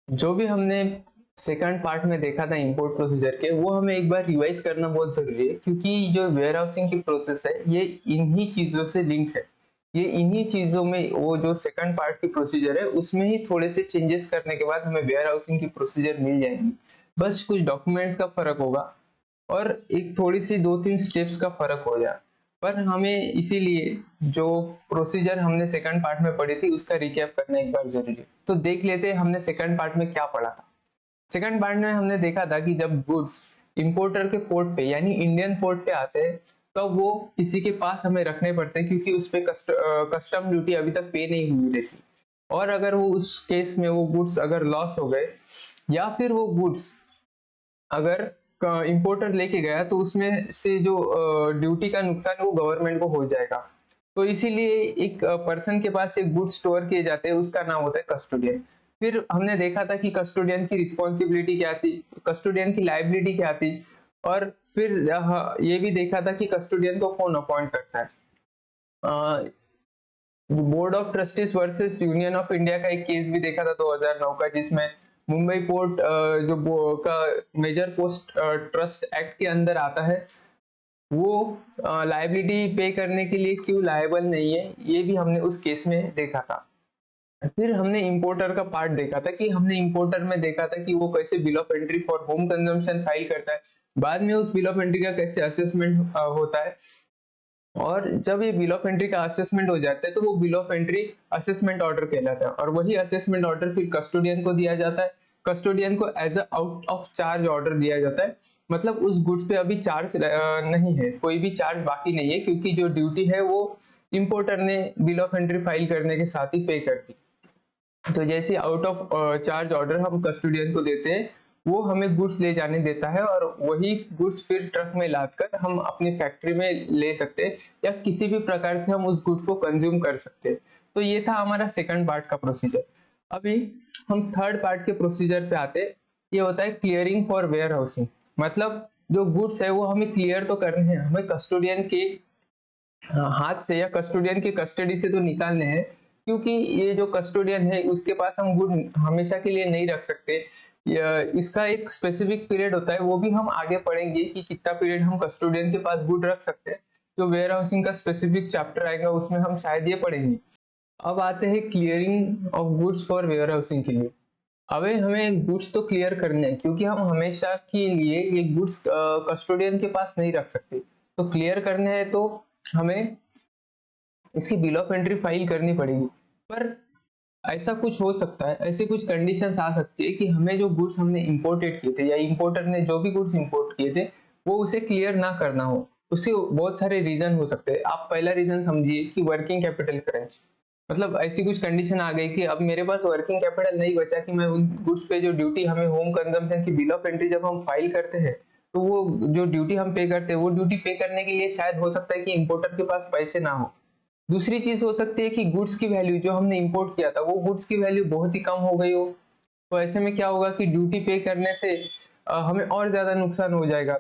जो भी हमने सेकंड पार्ट में देखा था इंपोर्ट प्रोसीजर के, वो हमें एक बार रिवाइज करना बहुत जरूरी है, क्योंकि जो वेयर हाउसिंग की प्रोसेस है ये इन्हीं चीजों से लिंक है। ये इन्हीं चीजों में वो जो सेकंड पार्ट की प्रोसीजर है उसमें ही थोड़े से चेंजेस करने के बाद हमें वेयर हाउसिंग की प्रोसीजर मिल जाएंगी। बस कुछ डॉक्यूमेंट्स का फर्क होगा और एक थोड़ी सी 2-3 स्टेप्स का फर्क हो जाए। पर हमें इसीलिए जो प्रोसीजर हमने सेकंड पार्ट में पढ़ी थी उसका रिकैप करना एक बार जरूरी है। तो देख लेते हैं हमने सेकंड पार्ट में क्या पढ़ा था। सेकंड पार्ट में हमने देखा था कि जब गुड्स इंपोर्टर के पोर्ट पे यानी इंडियन पोर्ट पे आते हैं तो वो किसी के पास हमें रखने पड़ते हैं, क्योंकि उस पे कस्टम ड्यूटी अभी तक पे नहीं हुई रहती। और अगर वो उस केस में वो गुड्स अगर लॉस हो गए या फिर वो गुड्स अगर इंपोर्टर लेके गया तो उसमें से जो ड्यूटी का नुकसान वो गवर्नमेंट को हो जाएगा। तो इसीलिए एक पर्सन के पास एक गुड स्टोर किए जाते हैं, उसका नाम होता है कस्टोडियन। फिर हमने देखा था कि कस्टोडियन की रिस्पॉन्सिबिलिटी क्या थी, कस्टोडियन की लाइबिलिटी क्या थी, और फिर ये भी देखा था कि कस्टोडियन को कौन अपॉइंट करता है। Board of trustees versus union of India का एक केस भी देखा था 2009 का, जिसमें मुंबई पोर्ट का मेजर पोस्ट ट्रस्ट एक्ट के अंदर आता है, वो लायबिलिटी पे करने के लिए क्यों लायबल नहीं है, ये भी हमने उस केस में देखा था। फिर हमने इंपोर्टर का पार्ट देखा था कि हमने इंपोर्टर में देखा था कि वो कैसे bill of entry for home consumption file करता है, बाद में उस बिल ऑफ एंट्री का कैसे असेसमेंट होता है, और जब ये बिल ऑफ एंट्री का असेसमेंट हो जाता है तो वो bill of entry assessment order कहलाता है, और वही असेसमेंट ऑर्डर फिर कस्टोडियन को दिया जाता है। कस्टोडियन को as a out of charge order दिया जाता है, मतलब उस गुड्स पे अभी चार्ज नहीं है, कोई भी चार्ज बाकी नहीं है, क्योंकि जो ड्यूटी है वो इंपोर्टर ने बिल ऑफ एंट्री फाइल करने के साथ ही पे कर दी। तो जैसे आउट ऑफ चार्ज ऑर्डर हम कस्टोडियन को देते हैं, वो हमें गुड्स ले जाने देता है, और वही गुड्स फिर ट्रक में लादकर हम अपनी फैक्ट्री में ले सकते हैं, या किसी भी प्रकार से हम उस गुड्स को कंज्यूम कर सकते हैं। तो ये था हमारा सेकंड पार्ट का प्रोसीजर। अभी हम थर्ड पार्ट के प्रोसीजर पे आते हैं। ये होता है क्लियरिंग फॉर वेयर हाउसिंग। मतलब जो गुड्स है वो हमें क्लियर तो करने हैं, हमें कस्टोडियन के हाथ से या कस्टोडियन की कस्टडी से तो निकालने हैं, क्योंकि ये जो कस्टोडियन है उसके पास हम गुड हमेशा के लिए नहीं रख सकते। इसका एक स्पेसिफिक पीरियड होता है, वो भी हम आगे पढ़ेंगे कि कितना पीरियड हम कस्टोडियन के पास गुड रख सकते हैं। जो वेयर हाउसिंग का स्पेसिफिक चैप्टर आएगा उसमें हम शायद ये पढ़ेंगे। अब आते हैं clearing of goods for warehousing के लिए। अबे हमें गुड्स तो क्लियर करने हैं, क्योंकि हम हमेशा के लिए ये गुड्स कस्टोडियन के पास नहीं रख सकते। तो क्लियर करने हैं तो हमें इसकी बिल ऑफ एंट्री फाइल करनी पड़ेगी। पर ऐसा कुछ हो सकता है, ऐसी कुछ कंडीशंस आ सकती है कि हमें जो गुड्स हमने इंपोर्टेड किए थे या इंपोर्टर ने जो भी गुड्स इंपोर्ट किए थे वो उसे क्लियर ना करना हो। उसके बहुत सारे रीजन हो सकते हैं। आप पहला रीजन समझिए कि वर्किंग कैपिटल क्रंच। मतलब ऐसी कुछ कंडीशन आ गई कि अब मेरे पास वर्किंग कैपिटल नहीं बचा कि मैं उन गुड्स पे जो ड्यूटी हमें होम कंजम्पशन की बिल ऑफ एंट्री जब हम फाइल करते हैं तो वो जो ड्यूटी हम पे करते हैं वो ड्यूटी पे करने के लिए शायद हो सकता है कि इंपोर्टर के पास पैसे ना हो। दूसरी चीज हो सकती है कि गुड्स की वैल्यू जो हमने इंपोर्ट किया था वो गुड्स की वैल्यू बहुत ही कम हो गई हो। तो ऐसे में क्या होगा कि ड्यूटी पे करने से हमें और ज्यादा नुकसान हो जाएगा।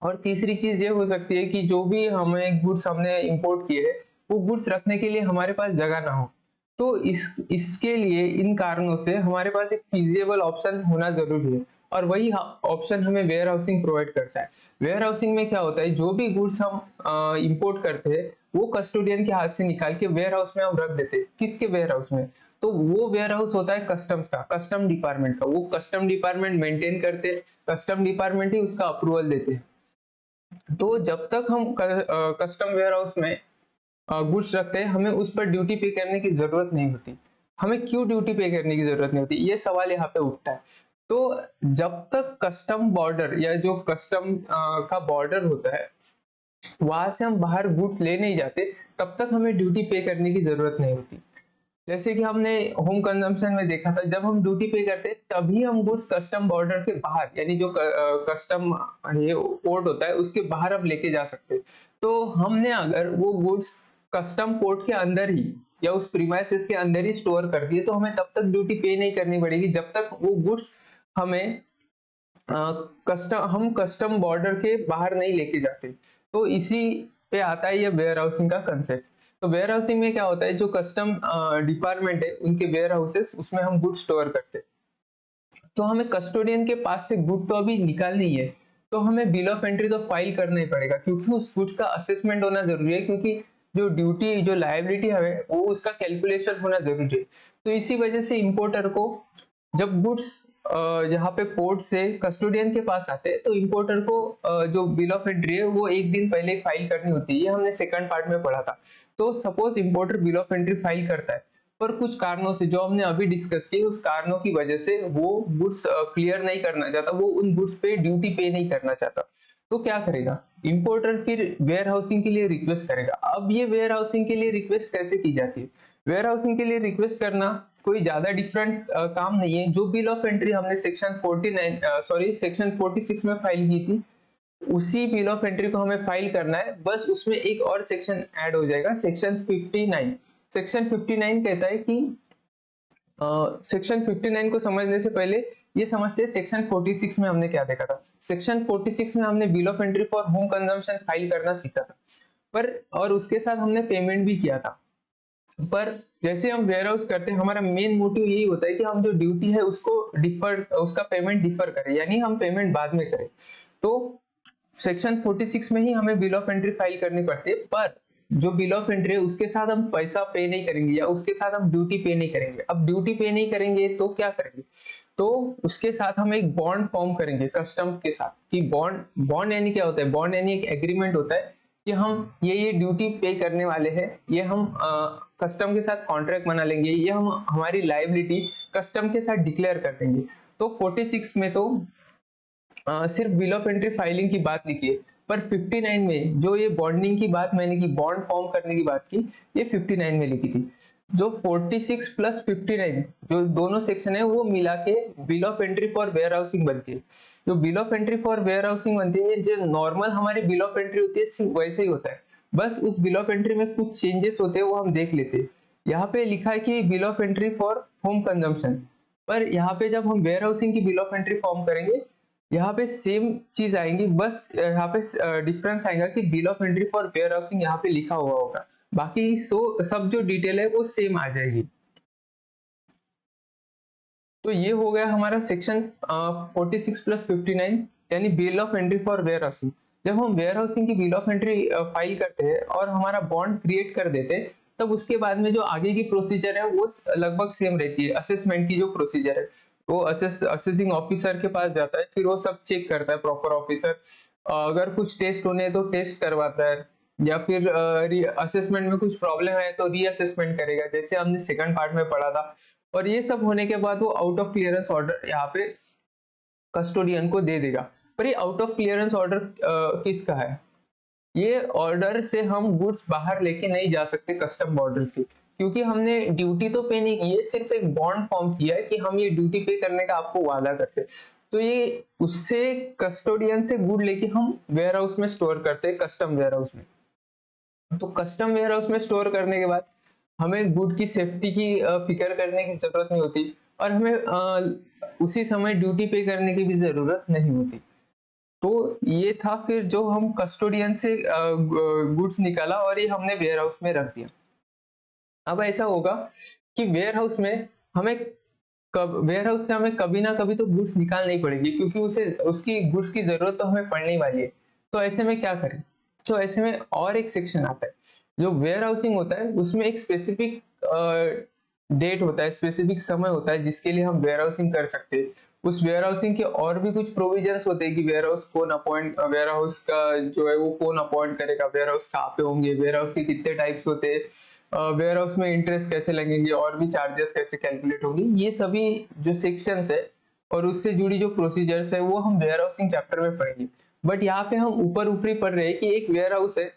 और तीसरी चीज ये हो सकती है कि जो भी हमें गुड्स हमने इंपोर्ट किए हैं वो गुड्स रखने के लिए हमारे पास जगह ना हो। तो इसके लिए इन कारणों से हमारे पास एक फीजिबल ऑप्शन होना जरूरी है, और वही ऑप्शन हमें वेयर हाउसिंग प्रोवाइड करता है। वेयर हाउसिंग में क्या होता है, जो भी गुड्स हम इंपोर्ट करते हैं वो कस्टोडियन के हाथ से निकाल के वेयर हाउस में हम रख देते हैं। किसके वेयर हाउस में? तो वो वेयर हाउस होता है कस्टम्स का, कस्टम डिपार्टमेंट का। वो कस्टम डिपार्टमेंट मेंटेन करते हैं, कस्टम डिपार्टमेंट ही उसका अप्रूवल देते हैं। तो जब तक हम कस्टम वेयर हाउस में गुड्स रखते हैं हमें उस पर ड्यूटी पे करने की जरूरत नहीं होती। हमें क्यों ड्यूटी पे करने की जरूरत नहीं होती, ये सवाल यहाँ पे उठता है। तो जब तक कस्टम बॉर्डर या जो कस्टम का बॉर्डर होता है वहां से हम बाहर गुड्स ले नहीं जाते तब तक हमें ड्यूटी पे करने की जरूरत नहीं होती। जैसे कि हमने होम कंजम्पशन में देखा था, जब हम ड्यूटी पे करते हैं तभी हम गुड्स कस्टम बॉर्डर के बाहर यानी जो कस्टम ये पोर्ट होता है उसके बाहर हम लेके जा सकते हैं। तो हमने अगर वो गुड्स कस्टम पोर्ट के अंदर ही या उस प्रीमाइसेस के अंदर ही स्टोर कर दिए तो हमें तब तक ड्यूटी पे नहीं करनी पड़ेगी जब तक वो गुड्स हमें हम कस्टम बॉर्डर के बाहर नहीं लेके जाते। तो इसी पे आता है ये वेयर हाउसिंग का कंसेप्ट। तो वेयर हाउसिंग में क्या होता है, जो कस्टम डिपार्टमेंट है उनके वेयर हाउसेस उसमें हम गुड्स स्टोर करते हैं। तो हमें कस्टोडियन के पास से गुड तो अभी निकालनी ही है, तो हमें बिल ऑफ एंट्री तो फाइल करना ही पड़ेगा, क्योंकि उस गुड्स का असेसमेंट होना जरूरी है, क्योंकि जो ड्यूटी जो लायबिलिटी है वो उसका कैलकुलेशन होना जरूरी है। तो इसी वजह से इंपोर्टर को जब गुड्स यहाँ पे पोर्ट से कस्टोडियन के पास आते हैं तो इंपोर्टर को जो बिल ऑफ एंट्री है वो एक दिन पहले फाइल करनी होती है। ये हमने सेकंड पार्ट में पढ़ा था। तो suppose importer bill of entry file करता है, पर कुछ कारणों से जो हमने अभी डिस्कस की, उस कारणों की वजह से वो गुड्स क्लियर नहीं करना चाहता, वो उन गुड्स पे ड्यूटी पे नहीं करना चाहता, तो क्या करेगा इंपोर्टर? फिर वेयर हाउसिंग के लिए रिक्वेस्ट करेगा। अब ये वेयर हाउसिंग के लिए रिक्वेस्ट कैसे की जाती है? वेयर हाउसिंग के लिए रिक्वेस्ट करना कोई ज्यादा डिफरेंट काम नहीं है। जो बिल ऑफ एंट्री हमने सेक्शन 46 में फाइल की थी, उसी बिल ऑफ एंट्री को हमें फाइल करना है, बस उसमें एक और सेक्शन ऐड हो जाएगा, सेक्शन 59। सेक्शन 59 कहता है कि सेक्शन 59 को समझने से पहले ये समझते हैं सेक्शन 46 में हमने क्या देखा था। सेक्शन 46 में हमने bill of entry for home consumption file करना सीखा था, पर और उसके साथ हमने पेमेंट भी किया था। पर जैसे हम वेयर हाउस करते हैं, हमारा मेन मोटिव यही होता है कि हम जो ड्यूटी है उसको डिफर, उसका पेमेंट डिफर करें, यानी हम पेमेंट बाद में करें। तो सेक्शन 46 में ही हमें बिल ऑफ एंट्री फाइल करनी पड़ती है, पर जो बिल ऑफ एंट्री है उसके साथ हम पैसा पे नहीं करेंगे या उसके साथ हम ड्यूटी पे नहीं करेंगे। अब ड्यूटी पे नहीं करेंगे तो क्या करेंगे? तो उसके साथ हम एक बॉन्ड फॉर्म करेंगे कस्टम के साथ, कि बॉन्ड यानी क्या होता है? बॉन्ड यानी एक एग्रीमेंट होता है कि हम ये ड्यूटी पे करने वाले हैं, ये हम कस्टम के साथ कॉन्ट्रैक्ट बना लेंगे, ये हम हमारी लायबिलिटी कस्टम के साथ डिक्लेयर कर देंगे। तो 46 में तो सिर्फ बिल ऑफ एंट्री फाइलिंग की बात लिखी है, पर 59 में जो ये बॉन्डिंग की बात मैंने की, बॉन्ड फॉर्म करने की बात की, ये 59 में लिखी थी। जो 46 प्लस 59 जो दोनों सेक्शन है वो मिला के bill of entry for warehousing बनती है। जो bill of entry for warehousing बनती है, जो नॉर्मल हमारी बिल ऑफ एंट्री होती है सिर्फ वैसे ही होता है, बस उस बिल ऑफ एंट्री में कुछ चेंजेस होते हैं वो हम देख लेते हैं। यहाँ पे लिखा है कि bill of entry for home consumption, पर यहाँ पे जब हम वेयर हाउसिंग की बिल ऑफ एंट्री फॉर्म करेंगे, यहाँ पे सेम चीज आएंगी, बस यहाँ पे डिफरेंस आएगा कि bill of entry for warehousing यहाँ पे लिखा हुआ होगा, बाकी सब जो डिटेल है वो सेम आ जाएगी। तो ये हो गया हमारा सेक्शन 46 प्लस 59 यानी bill of entry for warehousing. जब हम वेयर हाउसिंग की बिल ऑफ एंट्री फाइल करते हैं और हमारा बॉन्ड क्रिएट कर देते हैं, तब उसके बाद में जो आगे की प्रोसीजर है वो लगभग सेम रहती है। असेसमेंट की जो प्रोसीजर है वो असेसिंग ऑफिसर के पास जाता है, फिर वो सब चेक करता है प्रॉपर ऑफिसर। अगर कुछ टेस्ट होने हैं तो टेस्ट करवाता है, या फिर असेसमेंट में कुछ प्रॉब्लम है तो रीअसेसमेंट करेगा, जैसे हमने सेकंड पार्ट में पढ़ा था। और ये सब होने के बाद वो आउट ऑफ क्लियरेंस ऑर्डर यहाँ पे कस्टोडियन को दे देगा। पर ये आउट ऑफ क्लियरेंस ऑर्डर किसका है? ये ऑर्डर से हम गुड्स बाहर लेके नहीं जा सकते कस्टम बॉर्डर्स के, क्योंकि हमने ड्यूटी तो पे नहीं की है, सिर्फ एक बॉन्ड फॉर्म किया है कि हम ये ड्यूटी पे करने का आपको वादा करते हैं। तो ये उससे कस्टोडियन से गुड लेके हम वेयर हाउस में स्टोर करते हैं, कस्टम वेयर हाउस में। तो कस्टम वेयर हाउस में स्टोर करने के बाद हमें गुड की सेफ्टी की फिक्र करने की जरूरत नहीं होती, और हमें उसी समय ड्यूटी पे करने की भी जरूरत नहीं होती। तो ये था फिर जो हम कस्टोडियन से गुड्स निकाला और ये हमने वेयर हाउस में रख दिया। अब ऐसा होगा कि वेयर हाउस में हमें वेयर हाउस से हमें कभी ना कभी तो गुड्स निकालनी ही पड़ेगी, क्योंकि उसे उसकी गुड्स की जरूरत तो हमें पड़ने ही वाली है। तो ऐसे में क्या करें? तो ऐसे में और एक सेक्शन आता है, जो वेयर हाउसिंग होता है उसमें एक स्पेसिफिक डेट होता है, स्पेसिफिक समय होता है जिसके लिए हम वेयर हाउसिंग कर सकते हैं। उस वेयर हाउसिंग के और भी कुछ प्रोविजंस होते हैं कि वेयर हाउस का जो है वो कौन अपॉइंट करेगा, वेयर हाउस कहाँ पे होंगे, वेयर हाउस के कितने टाइप्स होते हैं, वेयर हाउस में इंटरेस्ट कैसे लगेंगे, और भी चार्जेस कैसे कैलकुलेट होंगे, ये सभी जो सेक्शंस है और उससे जुड़ी जो प्रोसीजर्स है वो हम वेयर हाउसिंग चैप्टर में पढ़ेंगे। बट यहाँ पे हम ऊपरी पढ़ रहे हैं कि एक वेयर हाउस है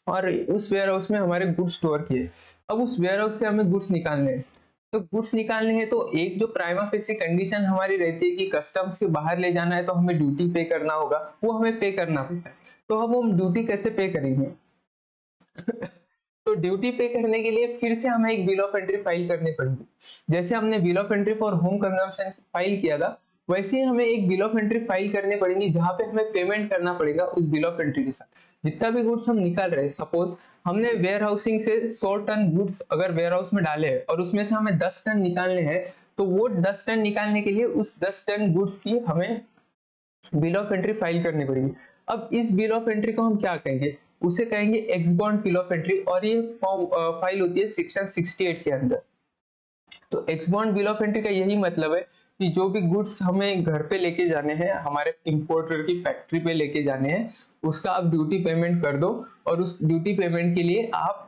और उस वेयर हाउस में हमारे गुड्स स्टोर किए। अब उस वेयर हाउस से हमें गुड्स निकालने हैं। तो गुड्स निकालने हैं तो एक जो प्राइमा फेसी कंडीशन हमारी रहती है कि कस्टम्स के बाहर ले जाना है तो हमें ड्यूटी पे करना होगा, वो हमें पे करना पड़ता है। तो अब हम ड्यूटी कैसे पे करेंगे? तो ड्यूटी पे करने के लिए फिर से हमें एक बिल ऑफ एंट्री फाइल करनी पड़ेगी। जैसे हमने bill of entry for home consumption file किया था, वैसे ही हमें एक बिल ऑफ एंट्री फाइल करनी पड़ेगी जहां पे हमें पेमेंट करना पड़ेगा उस बिल ऑफ एंट्री के साथ। जितना भी गुड्स हम निकाल रहे हैं, सपोज हमने वेयर हाउसिंग से 100 टन गुड्स अगर वेयर हाउस में डाले हैं और उसमें से हमें 10 टन निकालने हैं, तो वो 10 टन निकालने के लिए उस 10 टन गुड्स की हमें बिल ऑफ एंट्री फाइल करनी पड़ेगी। अब इस बिल ऑफ एंट्री को हम क्या कहेंगे, उसे कहेंगे x bond bill of entry, और ये फॉर्म फाइल होती है सेक्शन 68 के अंदर। तो x bond bill of entry का यही मतलब है कि जो भी गुड्स हमें घर पे लेके जाने हैं, हमारे इंपोर्टर की फैक्ट्री पे लेके जाने हैं, उसका आप ड्यूटी पेमेंट कर दो, और उस ड्यूटी पेमेंट के लिए आप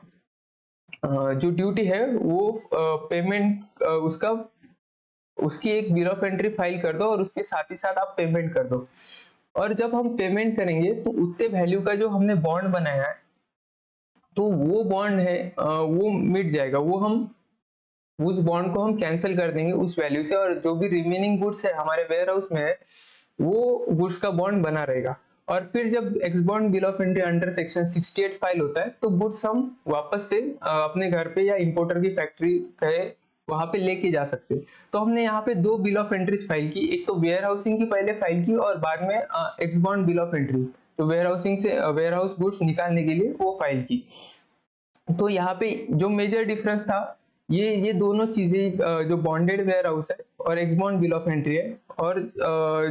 जो ड्यूटी है वो पेमेंट उसका उसकी एक बिल ऑफ एंट्री फाइल कर दो, और उसके साथ ही साथ आप पेमेंट कर दो। और जब हम पेमेंट करेंगे तो उतने वैल्यू का जो हमने बॉन्ड बनाया है, तो वो बॉन्ड है वो मिट जाएगा, वो हम उस बॉन्ड को हम कैंसिल कर देंगे उस वैल्यू से, और जो भी रिमेनिंग गुड्स है हमारे वेयर हाउस में है, वो गुड्स का बॉन्ड बना रहेगा। और फिर जब x bond bill of entry under section 68 file होता है, तो गुड्स हम वापस से अपने घर पे या इंपोर्टर की फैक्ट्री के वहां पे लेके जा सकते हैं। तो हमने यहाँ पे दो बिल ऑफ एंट्रीज फाइल की, एक तो वेयर हाउसिंग की पहले फाइल की, और बाद में x bond bill of entry, तो वेयर हाउसिंग से वेयर हाउस गुड्स निकालने के लिए वो फाइल की। तो यहाँ पे जो मेजर डिफरेंस था, ये दोनों चीजें, जो बॉन्डेड वेयर हाउस है और ex bond bill of entry है, और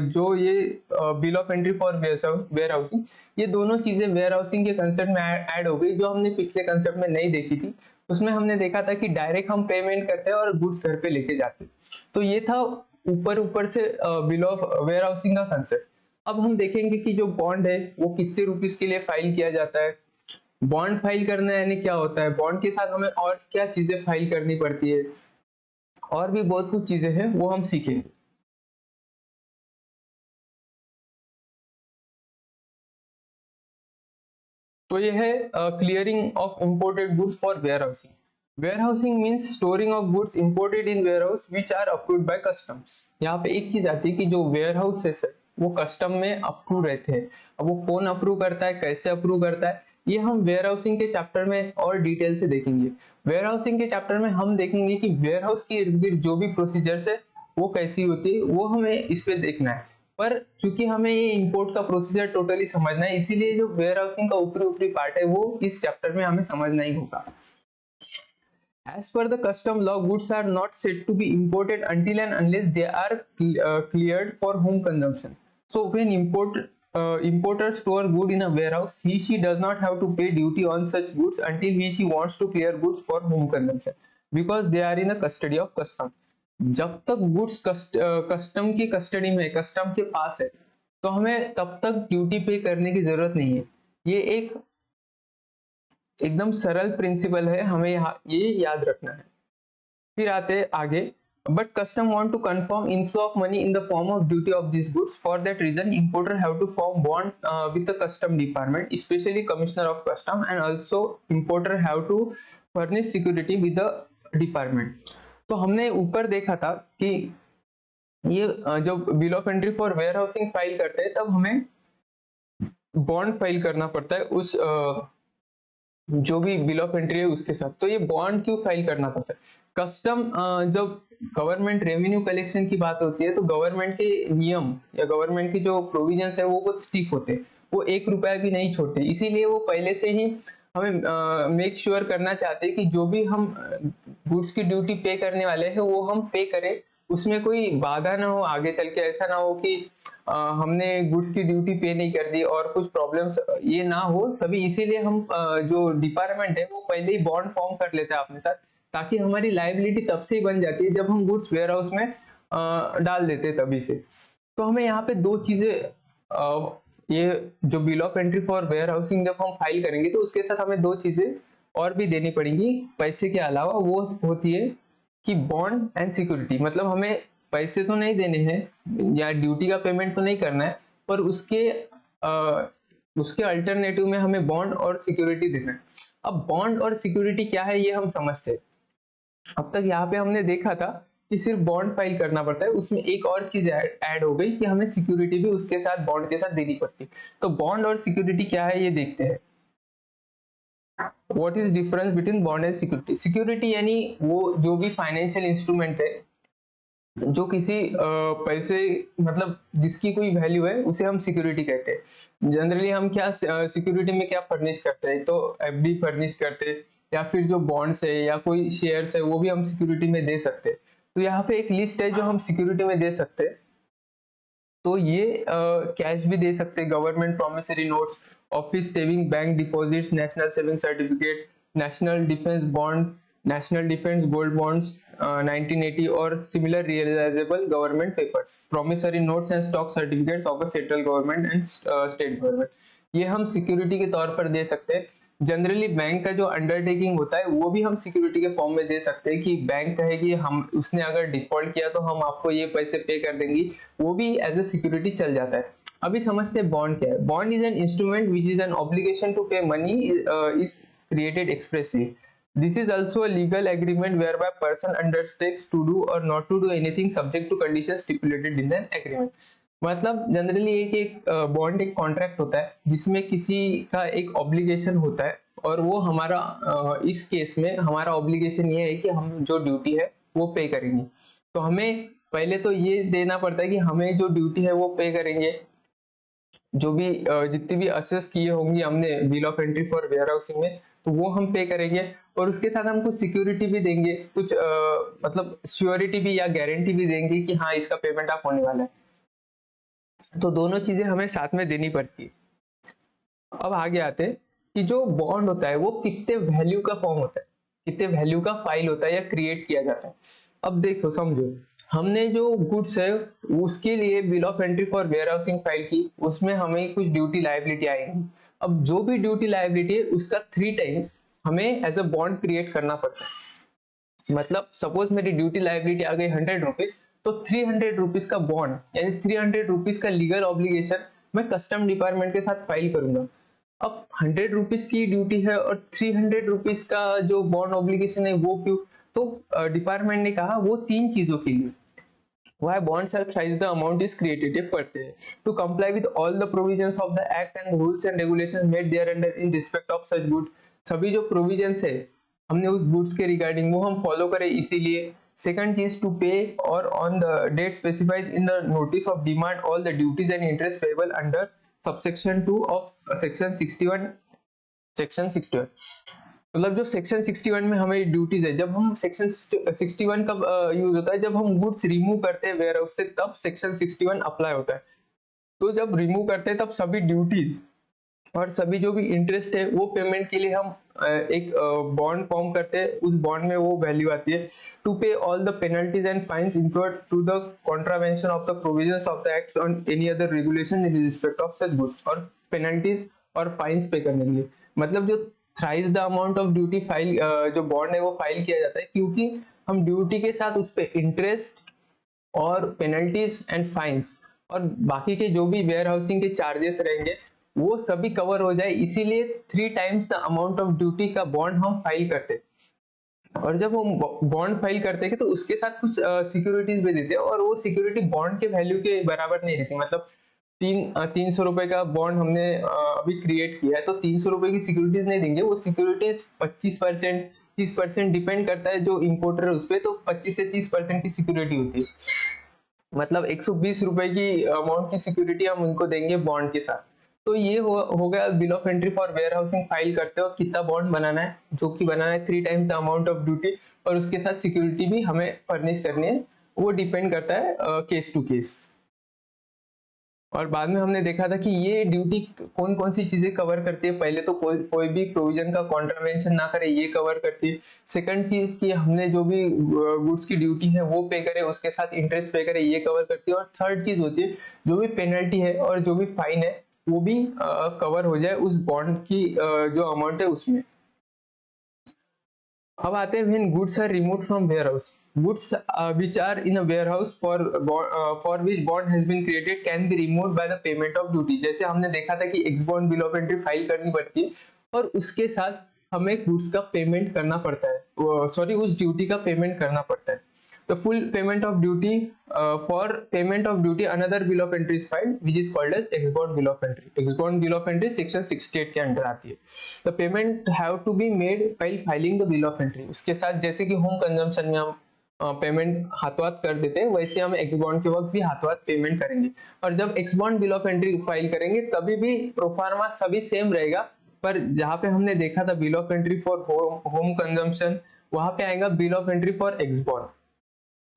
जो ये bill of entry for warehousing, ये दोनों चीजें वेयर हाउसिंग के कंसेप्ट में ऐड हो गई, जो हमने पिछले कंसेप्ट में नहीं देखी थी। उसमें हमने देखा था कि डायरेक्ट हम पेमेंट करते हैं और गुड्स घर पे लेके जाते हैं। तो ये था ऊपर से बिल ऑफ वेयर हाउसिंग का कंसेप्ट। अब हम देखेंगे कि जो बॉन्ड है वो कितने रुपीस के लिए फाइल किया जाता है। बॉन्ड फाइल करना यानी क्या होता है, बॉन्ड के साथ हमें और क्या चीजें फाइल करनी पड़ती है, और भी बहुत कुछ चीजें हैं वो हम सीखेंगे। तो ये है clearing of imported goods for warehousing. Warehousing means storing of goods imported in warehouse which are approved by customs. यहाँ पे एक चीज आती है कि जो वेयर हाउसेस है वो कस्टम में अप्रूव रहते हैं। अब वो कौन अप्रूव करता है, कैसे अप्रूव करता है, ये हम वेयर हाउसिंग के चैप्टर में और डिटेल से देखेंगे। वेयर हाउसिंग के चैप्टर में हम देखेंगे कि वेयर हाउस के इर्द गिर्द जो भी प्रोसीजर्स है वो कैसी होती है, वो हमें इस पे देखना है। पर चूंकि हमें ये इंपोर्ट का प्रोसीजर टोटली समझना है, इसीलिए जो वेयर हाउसिंग का ऊपरी पार्ट है वो इस चैप्टर में हमें समझना ही होगा। As per the custom law, goods are not said to be imported until and unless they are cleared for home consumption. So when importer store good in a warehouse, he/she does not have to pay duty on such goods until he/she wants to clear goods for home consumption, because they are in the custody of custom. जब तक goods custom की custody में, custom के पास है, तो हमें तब तक ड्यूटी पे करने की जरूरत नहीं है। ये एक एकदम सरल प्रिंसिपल है, हमें यहाँ ये याद रखना है। फिर आते आगे, but custom want to confirm inflow of money in the form of duty of this goods. For that reason importer have to form bond with the custom department, specially commissioner of custom, and also importer have to furnish security with the department. तो हमने ऊपर देखा था कि ये जब bill of entry for warehousing file करते हैं तब हमें बॉन्ड फाइल करना पड़ता है उस जो भी बिल ऑफ एंट्री है उसके साथ। तो ये बॉन्ड क्यों फाइल करना पड़ता है? कस्टम जब गवर्नमेंट रेवेन्यू कलेक्शन की बात होती है, तो गवर्नमेंट के नियम या गवर्नमेंट की जो प्रोविजंस है वो बहुत स्टिफ होते हैं, वो 1 रुपया भी नहीं छोड़ते। इसीलिए वो पहले से ही हमें मेक श्योर करना चाहते हैं कि जो भी हम गुड्स की ड्यूटी पे करने वाले हैं वो हम पे करें, उसमें कोई बाधा ना हो आगे चल के। ऐसा ना हो कि हमने गुड्स की ड्यूटी पे नहीं कर दी और कुछ प्रॉब्लम्स ये ना हो सभी। इसीलिए हम जो डिपार्टमेंट है वो पहले ही बॉन्ड फॉर्म कर लेते हैं अपने साथ, ताकि हमारी लायबिलिटी तब से ही बन जाती है जब हम गुड्स वेयर हाउस में डाल देते हैं तभी से। तो हमें यहाँ पे दो चीजें, ये जो bill of entry for warehousing जब हम फाइल करेंगे तो उसके साथ हमें दो चीजें और भी देनी पड़ेंगी पैसे के अलावा। वो होती है कि बॉन्ड एंड सिक्योरिटी। मतलब हमें पैसे तो नहीं देने हैं या ड्यूटी का पेमेंट तो नहीं करना है, पर उसके अल्टरनेटिव में हमें बॉन्ड और सिक्योरिटी देना है। अब बॉन्ड और सिक्योरिटी क्या है ये हम समझते हैं। अब तक यहाँ पे हमने देखा था कि सिर्फ बॉन्ड फाइल करना पड़ता है, उसमें एक और चीज ऐड हो गई कि हमें सिक्योरिटी भी उसके साथ बॉन्ड के साथ देनी पड़ती है। तो बॉन्ड और सिक्योरिटी क्या है ये देखते हैं। What is difference between bond and security? Security यानी वो जो भी फाइनेंशियल इंस्ट्रूमेंट है जो किसी पैसे, मतलब जिसकी कोई वैल्यू है, उसे हम सिक्योरिटी कहते हैं। जनरली हम क्या सिक्योरिटी में क्या फर्निश करते हैं, तो एफडी फर्निश करते हैं, या फिर जो बॉन्ड्स है या कोई शेयर्स है वो भी हम सिक्योरिटी में दे सकते हैं। तो यहाँ पे एक लिस्ट है जो हम सिक्योरिटी में दे सकते हैं। तो ये कैश भी दे सकते हैं, government promissory notes, office saving bank deposits, national saving certificate, national defence bond, national defence gold bonds 1980 और similar realisable government papers, promissory notes and stock certificates of a central government and state government. ये हम security के तौर पर दे सकते हैं। Generally bank का जो अंडरटेकिंग होता है वो भी हम सिक्योरिटी के फॉर्म में दे सकते हैं कि बैंक कहे कि हम उसने अगर डिफॉल्ट किया तो हम आपको ये पैसे पे कर देंगे, वो भी एज ए सिक्योरिटी चल जाता है। अभी समझते हैं बॉन्ड क्या है। Bond is an instrument which is an obligation to pay money is created expressly. This is also a legal agreement whereby person undertakes to do or not to do anything subject to conditions stipulated in an agreement। मतलब generally एक bond एक contract होता है जिसमें किसी का एक obligation होता है, और वो हमारा इस केस में हमारा ऑब्लिगेशन ये है कि हम जो ड्यूटी है वो पे करेंगे। तो हमें पहले तो ये देना पड़ता है कि हमें जो ड्यूटी है वो पे करेंगे, जो भी जितनी भी असेस किए होंगी हमने bill of entry for warehousing में, तो वो हम पे करेंगे। और उसके साथ हम कुछ सिक्योरिटी भी देंगे, कुछ मतलब श्योरिटी भी या गारंटी भी देंगे कि हाँ इसका पेमेंट आप होने वाला है। तो दोनों चीजें हमें साथ में देनी पड़ती है। अब आगे आते हैं कि जो बॉन्ड होता है वो कितने वैल्यू का फॉर्म होता है, कितने वैल्यू का फाइल होता है या क्रिएट किया जाता है। अब देखो समझो, हमने जो गुड्स है उसके लिए bill of entry for warehousing file की, उसमें हमें कुछ ड्यूटी लायबिलिटी आएंगी। अब जो भी ड्यूटी लायबिलिटी है उसका 3 टाइम्स हमें एज अ बॉन्ड क्रिएट करना पड़ता है। मतलब सपोज मेरी ड्यूटी लायबिलिटी आ गई 100 रुपीज, तो 300 रुपीज का बॉन्ड यानी 300 रुपीज का लीगल ऑब्लिगेशन मैं कस्टम डिपार्टमेंट के साथ फाइल करूंगा। अब 100 रुपीज की ड्यूटी है और 300 रुपीज का जो बॉन्ड ऑब्लिगेशन है वो क्यों? तो डिपार्टमेंट ने कहा वो 3 चीजों के लिए। Why bonds are thrice the amount is created ये पढ़ते हैं। To comply with all the provisions of the act and rules and regulations made thereunder in respect of such good, सभी जो provisions है हमने उस goods के regarding वो हम follow करें इसीलिए। Second चीज, to pay or on the date specified in the notice of demand all the duties and interest payable under subsection 2 of section 61, section 61। मतलब जो सेक्शन 61 में हमें ड्यूटीज है, जब हम सेक्शन 61 कब यूज होता है? जब हम गुड्स रिमूव करते हैं वेयर हाउस से, तब सेक्शन 61 अप्लाई होता है। तो जब रिमूव करते हैं तब सभी ड्यूटीज और सभी जो भी इंटरेस्ट है वो पेमेंट के लिए हम एक बॉन्ड फॉर्म करते हैं। उस बॉन्ड में वो वैल्यू आती है। To pay all the penalties and fines include to the contravention of the provisions of the act on any other regulation in respect of such goods, और पेनल्टीज और fines pay करने के लिए। मतलब जो thrice the amount of duty file जो bond है वो फाइल किया जाता है, क्योंकि हम ड्यूटी के साथ उस पर इंटरेस्ट और पेनल्टीज एंड फाइन्स और बाकी के जो भी वेयर हाउसिंग के चार्जेस रहेंगे वो सभी कवर हो जाए, इसीलिए 3 times the amount of duty का बॉन्ड हम फाइल करते। और जब हम बॉन्ड फाइल करते हैं तो उसके साथ कुछ सिक्योरिटीज भी देते हैं, और वो सिक्योरिटी बॉन्ड के वैल्यू के बराबर नहीं रहती। मतलब 300 रुपए का बॉन्ड हमने अभी क्रिएट किया है, तो 300 रुपए की सिक्योरिटीज नहीं देंगे। वो सिक्योरिटीज 25%, 30% डिपेंड करता है जो इंपोर्टर है उस पर, तो 25 से 30% की सिक्योरिटी होती है। मतलब 120 रुपए की अमाउंट की सिक्योरिटी हम उनको देंगे बॉन्ड के साथ। तो ये हो गया bill of entry for warehousing file करते हो कितना बॉन्ड बनाना है, जो कि बनाना है 3 times the amount of duty, और उसके साथ सिक्योरिटी भी हमें फर्निश करनी है। वो डिपेंड करता है केस टू केस। और बाद में हमने देखा था कि ये ड्यूटी कौन कौन सी चीजें कवर करती है। पहले तो कोई भी प्रोविजन का कॉन्ट्रावेंशन ना करे, ये कवर करती है। सेकंड चीज कि हमने जो भी गुड्स की ड्यूटी है वो पे करे, उसके साथ इंटरेस्ट पे करे, ये कवर करती है। और थर्ड चीज होती है जो भी पेनल्टी है और जो भी फाइन है वो भी कवर हो जाए उस बॉन्ड की जो अमाउंट है उसमें। अब आते हैं when goods are removed from warehouse, goods which are in a warehouse for which bond has been created can be removed by the payment of duty. जैसे हमने देखा था कि ex bond bill of entry file करनी पड़ती है और उसके साथ हमें गुड्स का पेमेंट करना पड़ता है, सॉरी उस ड्यूटी का पेमेंट करना पड़ता है। The full payment of duty for payment of duty another bill of entry is filed which is called as ex bond bill of entry. Ex bond bill of entry section 68 के under आती है। The payment have to be made while filing the bill of entry। उसके साथ जैसे कि home consumption में हम payment हाथों हाथ कर देते हैं, वैसे हम एक्स बॉन्ड के वक्त भी हाथों हाथ पेमेंट करेंगे। और जब x bond bill of entry file करेंगे तभी भी प्रोफार्मा सभी सेम रहेगा, पर जहां पे हमने देखा था bill of entry for home consumption, वहां पे आएगा bill of entry for ex bond.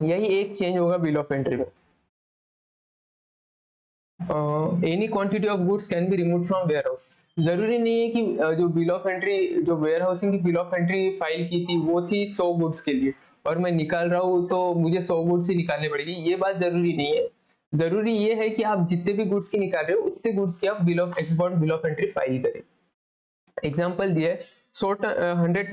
यही एक चेंज होगा बिल ऑफ एंट्री में। Any quantity of goods can be remove from warehouse. जरूरी नहीं है कि जो बिल ऑफ एंट्री, जो वेयर हाउसिंग की बिल ऑफ एंट्री फाइल की थी वो थी 100 गुड्स के लिए, और मैं निकाल रहा हूँ तो मुझे 100 गुड्स ही निकालने पड़ेगी, ये बात जरूरी नहीं है। जरूरी ये है कि आप जितने भी गुड्स की निकाल रहे हो उतने गुड्स की आप bill of export bill of entry file करें। एग्जाम्पल दिया है, 100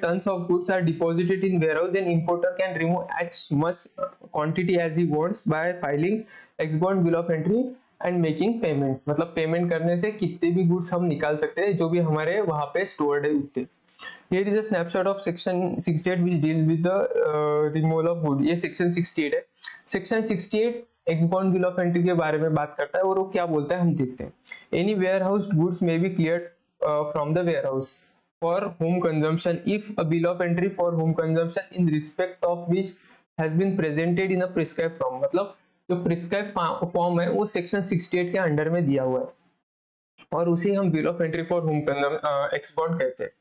tons of goods are deposited in warehouse, then importer can remove as much quantity as he wants by filing export bill of entry and making payment। मतलब payment करने से कितने भी goods हम निकाल सकते हैं जो भी हमारे वहां पे स्टोर्ड है उतने। Here is a snapshot of section 68 which deal with the removal of good। ये section 68 है। section 68 एक्सबॉन्ड बिल ऑफ एंट्री के बारे में बात करता है, और वो क्या बोलता है हम देखते हैं। Any warehouse goods may be cleared from the warehouse for home consumption if a bill of entry for home consumption in respect of which has been presented in a prescribe form. मतलब जो prescribe form है वो section 68 के under में दिया हुआ है, और उसे हम bill of entry for home ex bond कहते हैं।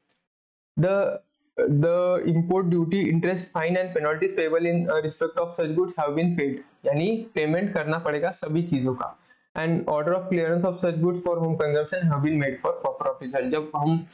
The import duty, interest, fine and penalties payable in respect of such goods have been paid। यानी पेमेंट करना पड़ेगा सभी चीजों का। And order of clearance of such goods for home consumption have been made for proper officer। जब हम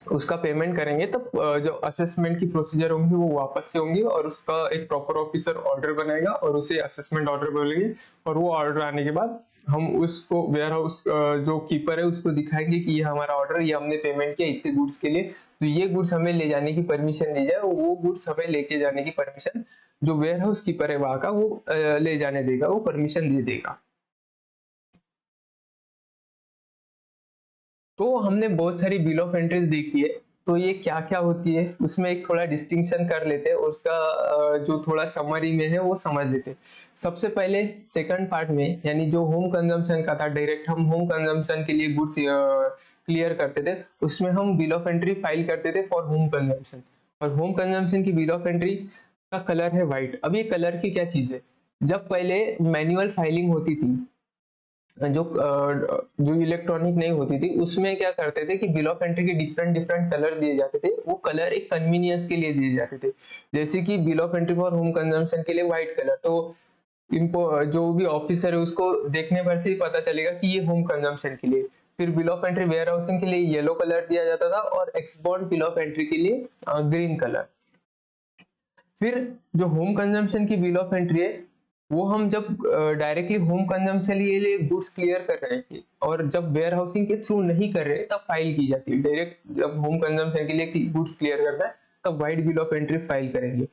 उसका payment करेंगे तब जो असेसमेंट की प्रोसीजर होंगी वो वापस से होंगी, और उसका एक प्रॉपर ऑफिसर ऑर्डर बनाएगा और उसे असेसमेंट ऑर्डर बोलेंगे, और वो ऑर्डर आने के बाद हम उसको वेयर हाउस जो कीपर है उसको दिखाएंगे कि ये हमारा ऑर्डर, ये हमने पेमेंट किया इतने गुड्स के लिए, तो ये गुड्स हमें ले जाने की परमिशन दी जाए। वो गुड्स हमें लेके जाने की परमिशन जो वेयर हाउस कीपर है वहां का वो ले जाने देगा, वो परमिशन दे देगा। तो हमने बहुत सारी बिल ऑफ एंट्रीज देखी है, तो ये क्या क्या होती है उसमें एक थोड़ा डिस्टिंक्शन कर लेते हैं, और उसका जो थोड़ा समरी में है वो समझ लेते हैं। सबसे पहले सेकंड पार्ट में, यानी जो होम कंजम्पशन का था, डायरेक्ट हम होम कंजम्पशन के लिए गुड्स क्लियर करते थे, उसमें हम बिल ऑफ एंट्री फाइल करते थे फॉर होम कंजम्पशन। और होम कंजम्पशन की बिल ऑफ एंट्री का कलर है व्हाइट। अब ये कलर की क्या चीज है, जब पहले मैनुअल फाइलिंग होती थी, जो इलेक्ट्रॉनिक नहीं होती थी, उसमें क्या करते थे कि बिल ऑफ एंट्री के डिफरेंट डिफरेंट कलर दिए जाते थे। वो कलर एक कन्वीनियंस के लिए दिए जाते थे, जैसे कि bill of entry for home consumption के लिए व्हाइट कलर, तो जो भी ऑफिसर है उसको देखने पर से ही पता चलेगा कि ये होम कंजम्पशन के लिए। फिर bill of entry warehousing के लिए येलो कलर दिया जाता था, और एक्सबॉन्ड बिल ऑफ एंट्री के लिए ग्रीन कलर। फिर जो होम कंजम्पशन की बिल ऑफ एंट्री है वो हम जब डायरेक्टली होम कंजम्पशन के लिए गुड्स क्लियर कर रहे हैं, और जब वेयर हाउसिंग के थ्रू नहीं कर रहे तब फाइल की जाती है। डायरेक्ट जब होम कंजम्पशन के लिए गुड्स क्लियर करना है तब white bill of entry file करेंगे,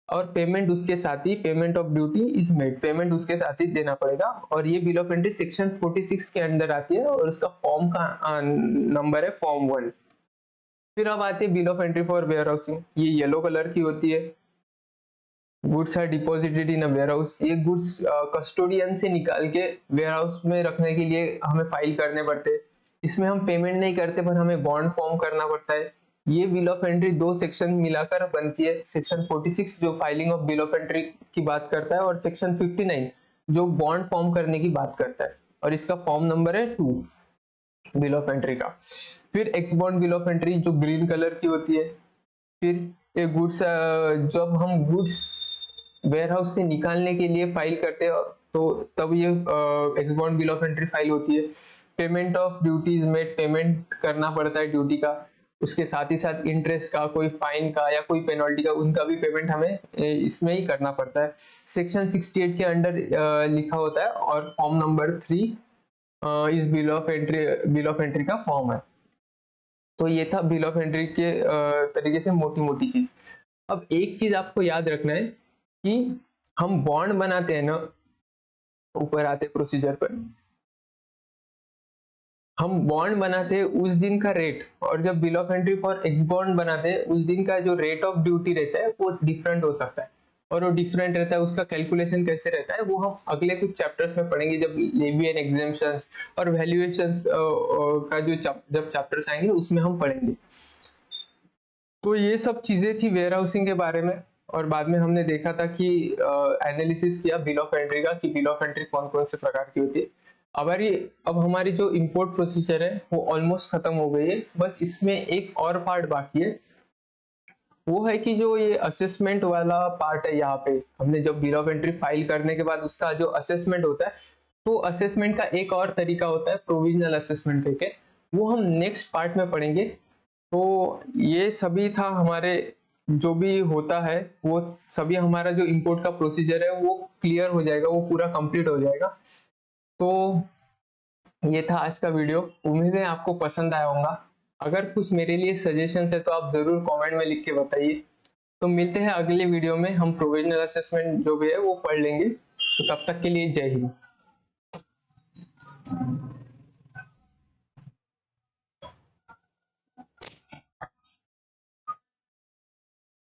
और पेमेंट उसके साथ ही, payment of duty is made, payment उसके साथ ही देना पड़ेगा। और ये बिल ऑफ एंट्री सेक्शन 46 के अंदर आती है, और उसका फॉर्म का नंबर है फॉर्म 1। फिर अब आती है bill of entry for warehousing, ये येलो कलर की होती है। Goods are deposited in a warehouse, ये गुड्स कस्टोडियन से निकाल के वेयर हाउस में रखने के लिए हमें फाइल करने पड़ते हैं। इसमें हम पेमेंट नहीं करते पर हमें बॉन्ड फॉर्म करना पड़ता है। ये बिल ऑफ एंट्री दो सेक्शन मिलाकर बनती है, सेक्शन 46 जो filing of bill of entry की बात करता है, और सेक्शन 59 जो बॉन्ड फॉर्म करने की बात करता है, और इसका फॉर्म नंबर है 2 बिल ऑफ एंट्री का। फिर एक्सबॉन्ड बिल ऑफ एंट्री जो ग्रीन कलर की होती है। फिर ये गुड्स, जब हम गुड्स वेयर हाउस से निकालने के लिए फाइल करते हैं तो तब ये एक्सबॉन्ड बिल ऑफ एंट्री फाइल होती है। Payment of duties made, payment करना पड़ता है ड्यूटी का, उसके साथ ही साथ इंटरेस्ट का, कोई फाइन का या कोई पेनल्टी का, उनका भी पेमेंट हमें इसमें ही करना पड़ता है। सेक्शन 68 के अंडर लिखा होता है, और फॉर्म नंबर 3 इस बिल ऑफ एंट्री का फॉर्म है। तो ये था बिल ऑफ एंट्री के तरीके से मोटी मोटी चीज। अब एक चीज आपको याद रखना है कि हम बॉन्ड बनाते हैं ना, ऊपर आते प्रोसीजर पर, हम बॉन्ड बनाते हैं उस दिन का रेट, और जब bill of entry for ex bond बनाते हैं उस दिन का जो रेट ऑफ ड्यूटी रहता है वो डिफरेंट हो सकता है, और वो डिफरेंट रहता है। उसका कैलकुलेशन कैसे रहता है वो हम अगले कुछ चैप्टर्स में पढ़ेंगे, जब लेवी एंड एग्जेम्पशंस और वैल्यूएशंस का जो जब चैप्टर्स आएंगे उसमें हम पढ़ेंगे। तो ये सब चीजें थी वेयर हाउसिंग के बारे में, और बाद में हमने देखा था कि एनालिसिस किया बिल ऑफ एंट्री का, कि बिल ऑफ एंट्री कौन कौन से प्रकार की होती है। अब हमारी जो इंपोर्ट प्रोसीजर है वो ऑलमोस्ट खत्म हो गई है, बस इसमें एक और पार्ट बाकी है, वो है कि जो ये असेसमेंट वाला पार्ट है, यहाँ पे हमने जब बिल ऑफ एंट्री फाइल करने के बाद उसका जो असेसमेंट होता है, तो असेसमेंट का एक और तरीका होता है प्रोविजनल असेसमेंट करके, वो हम नेक्स्ट पार्ट में पढ़ेंगे। तो ये सभी था हमारे, जो भी होता है वो सभी हमारा जो इंपोर्ट का प्रोसीजर है वो क्लियर हो जाएगा, वो पूरा कंप्लीट हो जाएगा। तो ये था आज का वीडियो, उम्मीद है आपको पसंद आया होगा। अगर कुछ मेरे लिए सजेशंस है तो आप जरूर कमेंट में लिख के बताइए। तो मिलते हैं अगले वीडियो में, हम प्रोविजनल असेसमेंट जो भी है वो पढ़ लेंगे। तो तब तक के लिए जय हिंद।